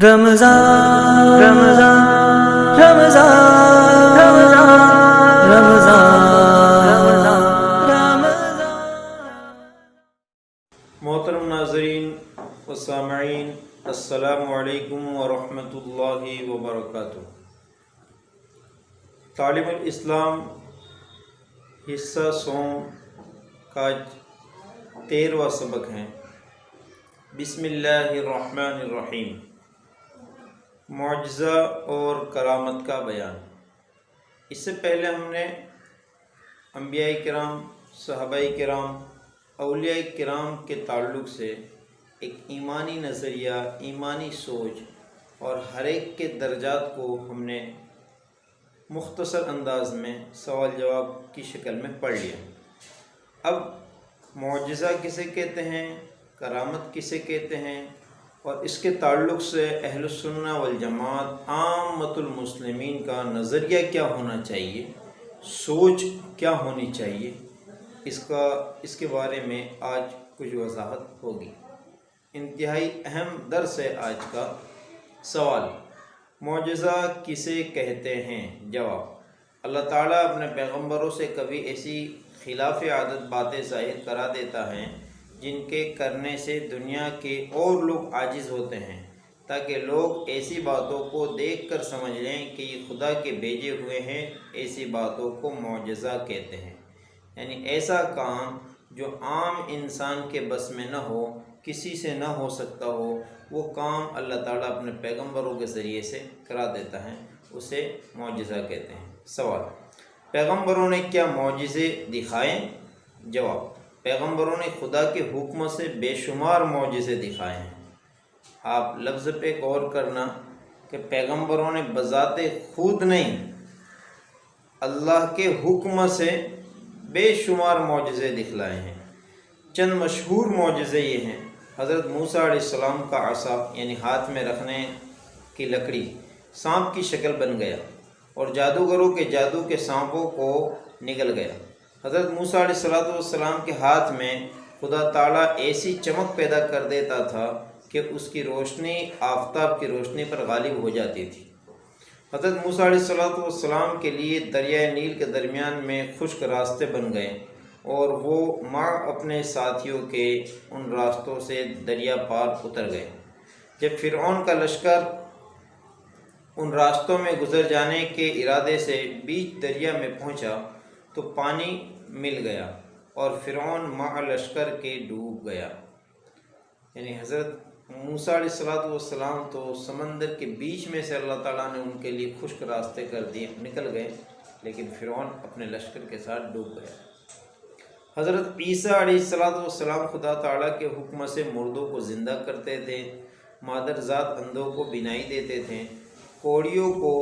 رمضان رمضان رمضان رمضان رمضان محترم ناظرین و سامعین، السلام علیکم ورحمۃ اللہ وبرکاتہ۔ تعلیم الاسلام حصہ سوم کا 13واں سبق ہے۔ بسم اللہ الرحمن الرحیم۔ معجزہ اور کرامت کا بیان۔ اس سے پہلے ہم نے انبیاء کرام، صحابہ کرام، اولیاء کرام کے تعلق سے ایک ایمانی نظریہ، ایمانی سوچ اور ہر ایک کے درجات کو ہم نے مختصر انداز میں سوال جواب کی شکل میں پڑھ لیا۔ اب معجزہ کسے کہتے ہیں، کرامت کسے کہتے ہیں، اور اس کے تعلق سے اہل السنہ والجماعت عامۃ المسلمین کا نظریہ کیا ہونا چاہیے، سوچ کیا ہونی چاہیے، اس کے بارے میں آج کچھ وضاحت ہوگی۔ انتہائی اہم درس ہے آج کا۔ سوال: معجزہ کسے کہتے ہیں؟ جواب: اللہ تعالیٰ اپنے پیغمبروں سے کبھی ایسی خلاف عادت باتیں ظاہر کرا دیتا ہے جن کے کرنے سے دنیا کے اور لوگ عاجز ہوتے ہیں، تاکہ لوگ ایسی باتوں کو دیکھ کر سمجھ لیں کہ یہ خدا کے بھیجے ہوئے ہیں۔ ایسی باتوں کو معجزہ کہتے ہیں، یعنی ایسا کام جو عام انسان کے بس میں نہ ہو، کسی سے نہ ہو سکتا ہو، وہ کام اللہ تعالیٰ اپنے پیغمبروں کے ذریعے سے کرا دیتا ہے، اسے معجزہ کہتے ہیں۔ سوال: پیغمبروں نے کیا معجزے دکھائے؟ جواب: پیغمبروں نے خدا کے حکم سے بے شمار معجزے دکھائے ہیں۔ آپ لفظ پہ غور کرنا کہ پیغمبروں نے بذات خود نہیں، اللہ کے حکم سے بے شمار معجزے دکھلائے ہیں۔ چند مشہور معجزے یہ ہیں: حضرت موسیٰ علیہ السلام کا عصا یعنی ہاتھ میں رکھنے کی لکڑی سانپ کی شکل بن گیا اور جادوگروں کے جادو کے سانپوں کو نگل گیا۔ حضرت موسیٰ علیہ السلام کے ہاتھ میں خدا تعالیٰ ایسی چمک پیدا کر دیتا تھا کہ اس کی روشنی آفتاب کی روشنی پر غالب ہو جاتی تھی۔ حضرت موسیٰ علیہ السلام کے لیے دریائے نیل کے درمیان میں خشک راستے بن گئے اور وہ مع اپنے ساتھیوں کے ان راستوں سے دریا پار اتر گئے۔ جب فرعون کا لشکر ان راستوں میں گزر جانے کے ارادے سے بیچ دریا میں پہنچا تو پانی مل گیا اور فرعون مع لشکر کے ڈوب گیا۔ یعنی حضرت موسیٰ علیہ السلام تو سمندر کے بیچ میں سے اللہ تعالیٰ نے ان کے لیے خشک راستے کر دیے، نکل گئے، لیکن فرعون اپنے لشکر کے ساتھ ڈوب گیا۔ حضرت عیسیٰ علیہ السلام خدا تعالیٰ کے حکم سے مردوں کو زندہ کرتے تھے، مادر ذات اندھوں کو بینائی دیتے تھے، کوڑیوں کو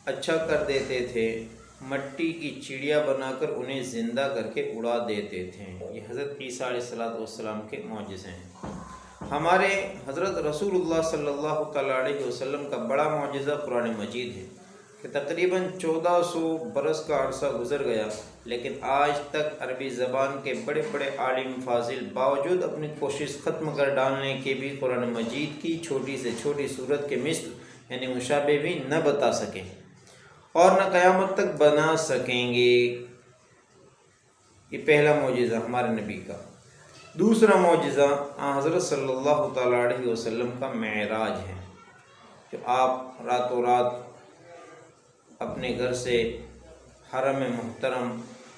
اچھا کر دیتے تھے، مٹی کی چڑیا بنا کر انہیں زندہ کر کے اڑا دیتے تھے۔ یہ حضرت عیسیٰ علیہ السلام کے معجزے ہیں۔ ہمارے حضرت رسول اللہ صلی اللہ تعالیٰ علیہ وسلم کا بڑا معجزہ قرآن مجید ہے کہ تقریباً 1400 برس کا عرصہ گزر گیا، لیکن آج تک عربی زبان کے بڑے بڑے عالم فاضل باوجود اپنی کوشش ختم کر ڈالنے کے بھی قرآن مجید کی چھوٹی سے چھوٹی صورت کے مثل یعنی مشابہ بھی نہ بتا سکیں اور نہ قیامت تک بنا سکیں گے۔ یہ پہلا معجزہ ہمارے نبی کا۔ دوسرا معجزہ حضرت صلی اللہ تعالیٰ علیہ وسلم کا معراج ہے، جو آپ راتوں رات اپنے گھر سے حرم محترم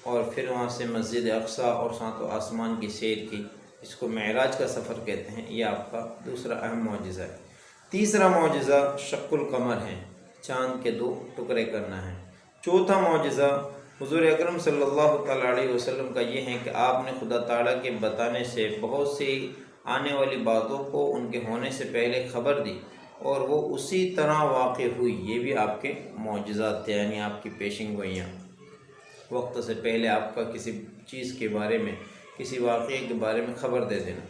اور پھر وہاں سے مسجد اقصی اور ساتوں آسمان کی سیر کی، اس کو معراج کا سفر کہتے ہیں۔ یہ آپ کا دوسرا اہم معجزہ ہے۔ تیسرا معجزہ شق القمر ہے، چاند کے 2 ٹکڑے کرنا ہے۔ چوتھا معجزہ حضور اکرم صلی اللہ تعالیٰ علیہ وسلم کا یہ ہے کہ آپ نے خدا تعالیٰ کے بتانے سے بہت سی آنے والی باتوں کو ان کے ہونے سے پہلے خبر دی اور وہ اسی طرح واقع ہوئی۔ یہ بھی آپ کے معجزات تھے، یعنی آپ کی پیشن گوئیاں، وقت سے پہلے آپ کا کسی چیز کے بارے میں، کسی واقعے کے بارے میں خبر دے دینا۔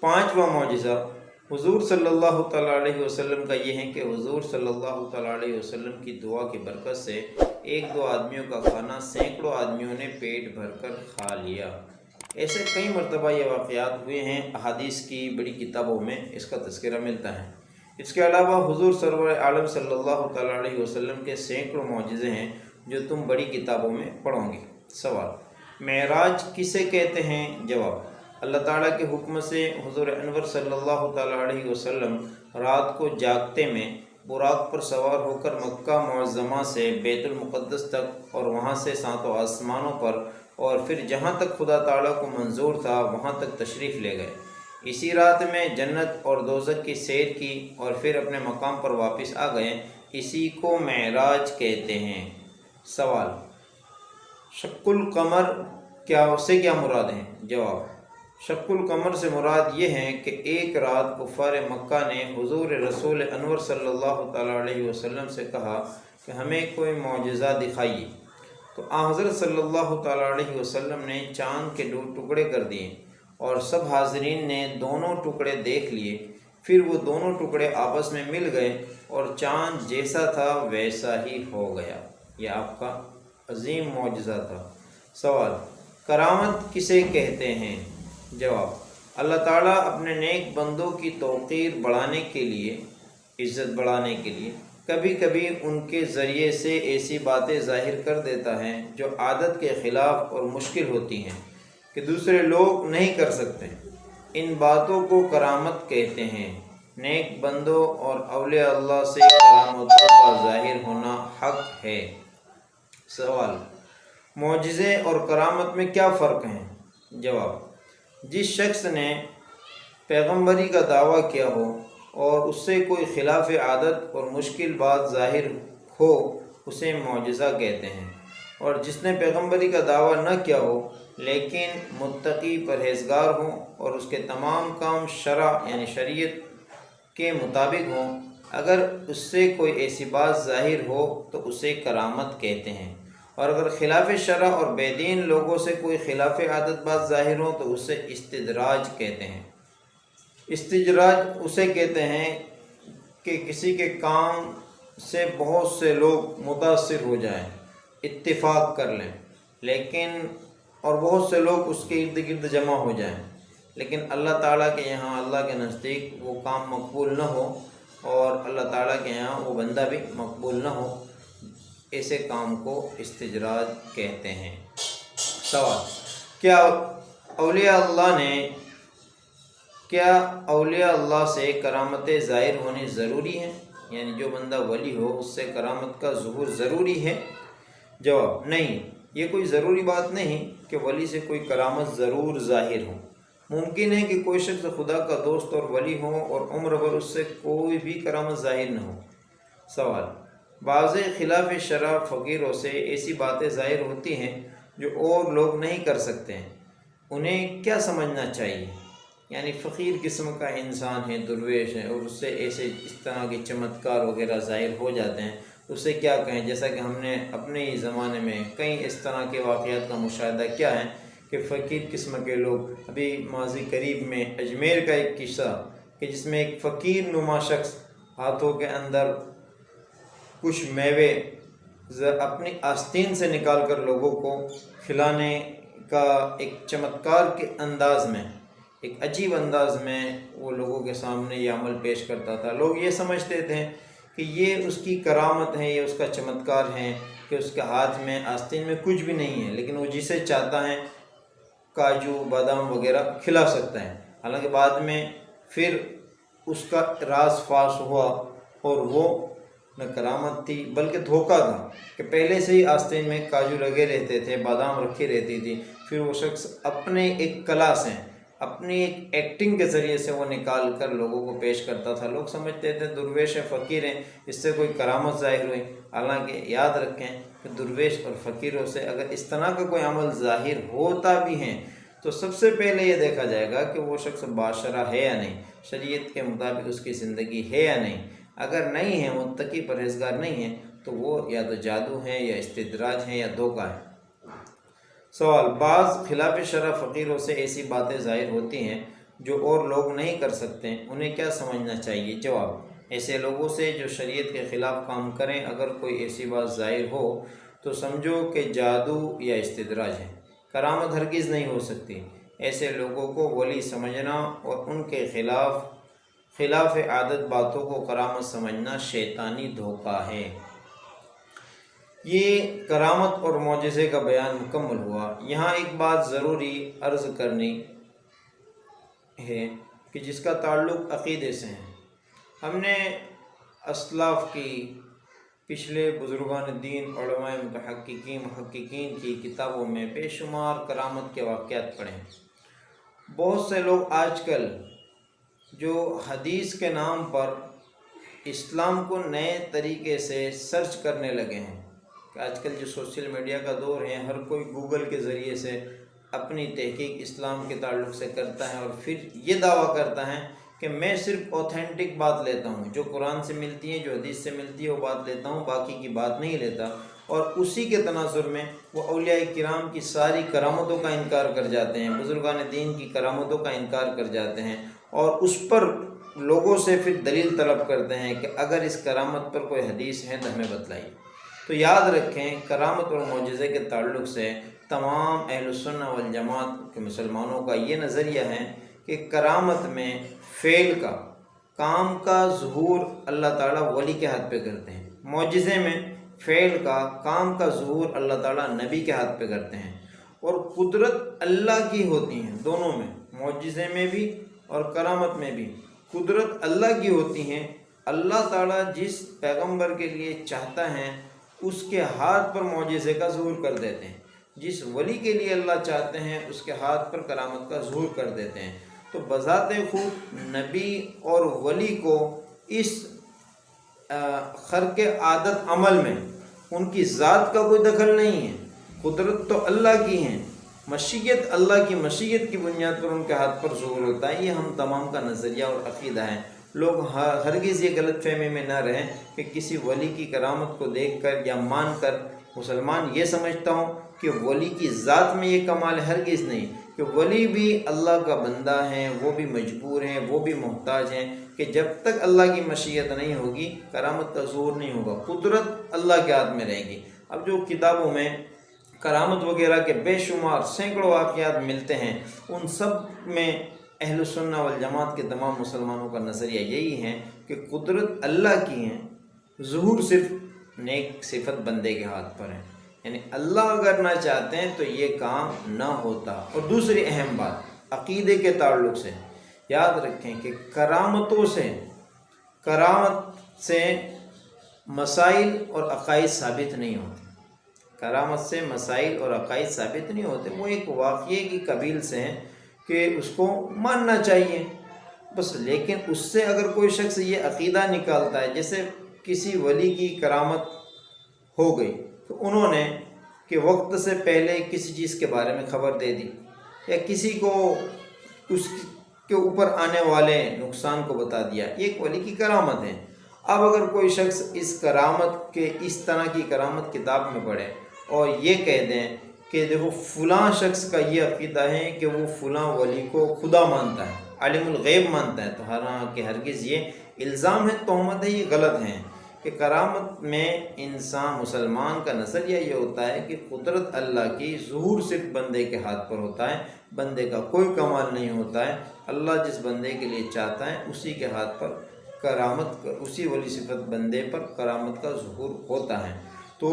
پانچواں معجزہ حضور صلی اللہ تعالیٰ علیہ وسلم کا یہ ہے کہ حضور صلی اللہ تعالیٰ علیہ وسلم کی دعا کی برکت سے 1-2 آدمیوں کا کھانا سینکڑوں آدمیوں نے پیٹ بھر کر کھا لیا۔ ایسے کئی مرتبہ یہ واقعات ہوئے ہیں، احادیث کی بڑی کتابوں میں اس کا تذکرہ ملتا ہے۔ اس کے علاوہ حضور سرور عالم صلی اللہ تعالیٰ علیہ وسلم کے سینکڑوں معجزے ہیں جو تم بڑی کتابوں میں پڑھو گے۔ سوال: معراج کسے کہتے ہیں؟ جواب: اللہ تعالیٰ کے حکم سے حضور انور صلی اللہ تعالیٰ علیہ وسلم رات کو جاگتے میں براق پر سوار ہو کر مکہ معظمہ سے بیت المقدس تک اور وہاں سے ساتوں آسمانوں پر اور پھر جہاں تک خدا تعالیٰ کو منظور تھا وہاں تک تشریف لے گئے۔ اسی رات میں جنت اور دوزخ کی سیر کی اور پھر اپنے مقام پر واپس آ گئے، اسی کو معراج کہتے ہیں۔ سوال: شق القمر سے کیا مراد ہے؟ جواب: شق القمر سے مراد یہ ہے کہ ایک رات کفار مکہ نے حضور رسول انور صلی اللہ تعالیٰ علیہ وسلم سے کہا کہ ہمیں کوئی معجزہ دکھائیے، تو آن حضرت صلی اللہ تعالیٰ علیہ وسلم نے چاند کے 2 ٹکڑے کر دیے اور سب حاضرین نے دونوں ٹکڑے دیکھ لیے، پھر وہ دونوں ٹکڑے آپس میں مل گئے اور چاند جیسا تھا ویسا ہی ہو گیا۔ یہ آپ کا عظیم معجزہ تھا۔ سوال: کرامت کسے کہتے ہیں؟ جواب: اللہ تعالیٰ اپنے نیک بندوں کی توقیر بڑھانے کے لیے، عزت بڑھانے کے لیے کبھی کبھی ان کے ذریعے سے ایسی باتیں ظاہر کر دیتا ہے جو عادت کے خلاف اور مشکل ہوتی ہیں کہ دوسرے لوگ نہیں کر سکتے۔ ان باتوں کو کرامت کہتے ہیں۔ نیک بندوں اور اولیاء اللہ سے کرامتوں کا ظاہر ہونا حق ہے۔ سوال: معجزے اور کرامت میں کیا فرق ہے؟ جواب: جس شخص نے پیغمبری کا دعویٰ کیا ہو اور اس سے کوئی خلاف عادت اور مشکل بات ظاہر ہو اسے معجزہ کہتے ہیں، اور جس نے پیغمبری کا دعویٰ نہ کیا ہو لیکن متقی پرہیزگار ہوں اور اس کے تمام کام شرع یعنی شریعت کے مطابق ہوں، اگر اس سے کوئی ایسی بات ظاہر ہو تو اسے کرامت کہتے ہیں، اور اگر خلاف شرع اور بے دین لوگوں سے کوئی خلاف عادت بات ظاہر ہو تو اسے استدراج کہتے ہیں۔ استدراج اسے کہتے ہیں کہ کسی کے کام سے بہت سے لوگ متاثر ہو جائیں، اتفاق کر لیں، لیکن اور بہت سے لوگ اس کے ارد گرد جمع ہو جائیں، لیکن اللہ تعالیٰ کے یہاں اللہ کے نزدیک وہ کام مقبول نہ ہو اور اللہ تعالیٰ کے یہاں وہ بندہ بھی مقبول نہ ہو، ایسے کام کو استدراج کہتے ہیں۔ سوال: کیا اولیاء اللہ سے کرامتیں ظاہر ہونی ضروری ہیں؟ یعنی جو بندہ ولی ہو اس سے کرامت کا ظہور ضروری ہے؟ جواب: نہیں، یہ کوئی ضروری بات نہیں کہ ولی سے کوئی کرامت ضرور ظاہر ہو۔ ممکن ہے کہ کوئی شخص خدا کا دوست اور ولی ہو اور عمر بھر اس سے کوئی بھی کرامت ظاہر نہ ہو۔ سوال: بعض خلاف شرع فقیروں سے ایسی باتیں ظاہر ہوتی ہیں جو اور لوگ نہیں کر سکتے ہیں، انہیں کیا سمجھنا چاہیے؟ یعنی فقیر قسم کا انسان ہے، درویش ہے، اور اس سے اس طرح کے چمتکار وغیرہ ظاہر ہو جاتے ہیں، اسے کیا کہیں؟ جیسا کہ ہم نے اپنے ہی زمانے میں کئی اس طرح کے واقعات کا مشاہدہ کیا ہے کہ فقیر قسم کے لوگ، ابھی ماضی قریب میں اجمیر کا ایک قصہ کہ جس میں ایک فقیر نما شخص ہاتھوں کے اندر کچھ میوے اپنی آستین سے نکال کر لوگوں کو کھلانے کا ایک چمتکار کے انداز میں، ایک عجیب انداز میں وہ لوگوں کے سامنے یہ عمل پیش کرتا تھا۔ لوگ یہ سمجھتے تھے کہ یہ اس کی کرامت ہے، یہ اس کا چمتکار ہے کہ اس کے ہاتھ میں آستین میں کچھ بھی نہیں ہے، لیکن وہ جسے چاہتا ہے کاجو بادام وغیرہ کھلا سکتا ہے۔ حالانکہ بعد میں پھر اس کا راز فاش ہوا اور وہ نہ کرامت تھی بلکہ دھوکہ تھا کہ پہلے سے ہی آستین میں کاجو لگے رہتے تھے، بادام رکھی رہتی تھی، پھر وہ شخص اپنے ایک کلا سے، اپنی ایک ایکٹنگ کے ذریعے سے وہ نکال کر لوگوں کو پیش کرتا تھا۔ لوگ سمجھتے تھے درویش ہے، فقیر ہیں، اس سے کوئی کرامت ظاہر ہوئی۔ حالانکہ یاد رکھیں کہ درویش اور فقیروں سے اگر اس طرح کا کوئی عمل ظاہر ہوتا بھی ہے تو سب سے پہلے یہ دیکھا جائے گا کہ وہ شخص باشرہ ہے یا نہیں، شریعت کے مطابق اس کی زندگی ہے یا نہیں۔ اگر نہیں ہے، متقی پرہیزگار نہیں ہے، تو وہ یا تو جادو ہے یا استدراج ہے یا دھوکہ ہے۔ سوال: بعض خلاف شرع فقیروں سے ایسی باتیں ظاہر ہوتی ہیں جو اور لوگ نہیں کر سکتے، انہیں کیا سمجھنا چاہیے؟ جواب: ایسے لوگوں سے جو شریعت کے خلاف کام کریں، اگر کوئی ایسی بات ظاہر ہو تو سمجھو کہ جادو یا استدراج ہے، کرامت ہرگز نہیں ہو سکتی۔ ایسے لوگوں کو ولی سمجھنا اور ان کے خلاف خلاف عادت باتوں کو کرامت سمجھنا شیطانی دھوکہ ہے۔ یہ کرامت اور معجزے کا بیان مکمل ہوا۔ یہاں ایک بات ضروری عرض کرنی ہے کہ جس کا تعلق عقیدے سے ہے۔ ہم نے اسلاف کی، پچھلے بزرگان دین، علماء محققین کی کتابوں میں بے شمار کرامت کے واقعات پڑھے ہیں۔ بہت سے لوگ آج کل جو حدیث کے نام پر اسلام کو نئے طریقے سے سرچ کرنے لگے ہیں، کہ آج کل جو سوشل میڈیا کا دور ہے، ہر کوئی گوگل کے ذریعے سے اپنی تحقیق اسلام کے تعلق سے کرتا ہے اور پھر یہ دعویٰ کرتا ہے کہ میں صرف اوتھینٹک بات لیتا ہوں، جو قرآن سے ملتی ہے، جو حدیث سے ملتی ہے وہ بات لیتا ہوں، باقی کی بات نہیں لیتا، اور اسی کے تناظر میں وہ اولیاء کرام کی ساری کرامتوں کا انکار کر جاتے ہیں، بزرگان دین کی کرامتوں کا انکار کر جاتے ہیں، اور اس پر لوگوں سے پھر دلیل طلب کرتے ہیں کہ اگر اس کرامت پر کوئی حدیث ہے تو ہمیں بتلائیے۔ تو یاد رکھیں، کرامت اور معجزے کے تعلق سے تمام اہل السنہ والجماعت کے مسلمانوں کا یہ نظریہ ہے کہ کرامت میں فعل کا، کام کا ظہور اللہ تعالیٰ ولی کے ہاتھ پہ کرتے ہیں، معجزے میں فعل کا، کام کا ظہور اللہ تعالیٰ نبی کے ہاتھ پہ کرتے ہیں، اور قدرت اللہ کی ہوتی ہیں دونوں میں، معجزے میں بھی اور کرامت میں بھی قدرت اللہ کی ہوتی ہیں۔ اللہ تعالیٰ جس پیغمبر کے لیے چاہتا ہے اس کے ہاتھ پر معجزے کا ظہور کر دیتے ہیں، جس ولی کے لیے اللہ چاہتے ہیں اس کے ہاتھ پر کرامت کا ظہور کر دیتے ہیں۔ تو بذات خود نبی اور ولی کو اس خرق عادت عمل میں ان کی ذات کا کوئی دخل نہیں ہے، قدرت تو اللہ کی ہے، مشیت اللہ کی مشیت کی بنیاد پر ان کے ہاتھ پر ظہور ہوتا ہے۔ یہ ہم تمام کا نظریہ اور عقیدہ ہے۔ لوگ ہرگز یہ غلط فہمی میں نہ رہیں کہ کسی ولی کی کرامت کو دیکھ کر یا مان کر مسلمان یہ سمجھتا ہوں کہ ولی کی ذات میں یہ کمال، ہرگز نہیں، کہ ولی بھی اللہ کا بندہ ہیں، وہ بھی مجبور ہیں، وہ بھی محتاج ہیں، کہ جب تک اللہ کی مشیت نہیں ہوگی کرامت کا ظہور نہیں ہوگا، قدرت اللہ کے ہاتھ میں رہے گی۔ اب جو کتابوں میں کرامت وغیرہ کے بے شمار سینکڑوں واقعات ملتے ہیں، ان سب میں اہل السنہ والجماعت کے تمام مسلمانوں کا نظریہ یہی ہے کہ قدرت اللہ کی ہے، ظہور صرف نیک صفت بندے کے ہاتھ پر ہے، یعنی اللہ اگر نہ چاہتے ہیں تو یہ کام نہ ہوتا۔ اور دوسری اہم بات عقیدے کے تعلق سے یاد رکھیں کہ کرامت سے مسائل اور عقائد ثابت نہیں ہوتے، کرامت سے مسائل اور عقائد ثابت نہیں ہوتے، وہ ایک واقعے کی قبیل سے ہیں کہ اس کو ماننا چاہیے بس۔ لیکن اس سے اگر کوئی شخص یہ عقیدہ نکالتا ہے، جیسے کسی ولی کی کرامت ہو گئی تو انہوں نے کہ وقت سے پہلے کسی چیز کے بارے میں خبر دے دی، یا کسی کو اس کے اوپر آنے والے نقصان کو بتا دیا، یہ ایک ولی کی کرامت ہے۔ اب اگر کوئی شخص اس کرامت کے، اس طرح کی کرامت کتاب میں پڑھے اور یہ کہہ دیں کہ دیکھو فلاں شخص کا یہ عقیدہ ہے کہ وہ فلاں ولی کو خدا مانتا ہے، عالم الغیب مانتا ہے، تو حالانکہ ہرگز یہ الزام ہے، تہمت ہے، یہ غلط ہے۔ کہ کرامت میں انسان مسلمان کا نظریہ یہ ہوتا ہے کہ قدرت اللہ کی ظہور صرف بندے کے ہاتھ پر ہوتا ہے، بندے کا کوئی کمال نہیں ہوتا ہے، اللہ جس بندے کے لیے چاہتا ہے اسی کے ہاتھ پر کرامت، اسی ولی صفت بندے پر کرامت کا ظہور ہوتا ہے۔ تو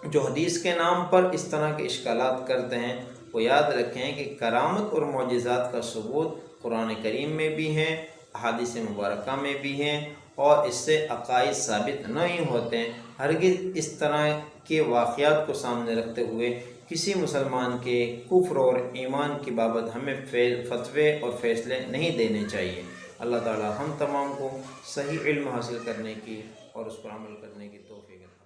جو حدیث کے نام پر اس طرح کے اشکالات کرتے ہیں وہ یاد رکھیں کہ کرامت اور معجزات کا ثبوت قرآن کریم میں بھی ہے، احادیث مبارکہ میں بھی ہیں، اور اس سے عقائد ثابت نہیں ہوتے ہیں۔ ہرگز اس طرح کے واقعات کو سامنے رکھتے ہوئے کسی مسلمان کے کفر اور ایمان کی بابت ہمیں فتوے اور فیصلے نہیں دینے چاہیے۔ اللہ تعالی ہم تمام کو صحیح علم حاصل کرنے کی اور اس پر عمل کرنے کی توفیق عطا فرمائے۔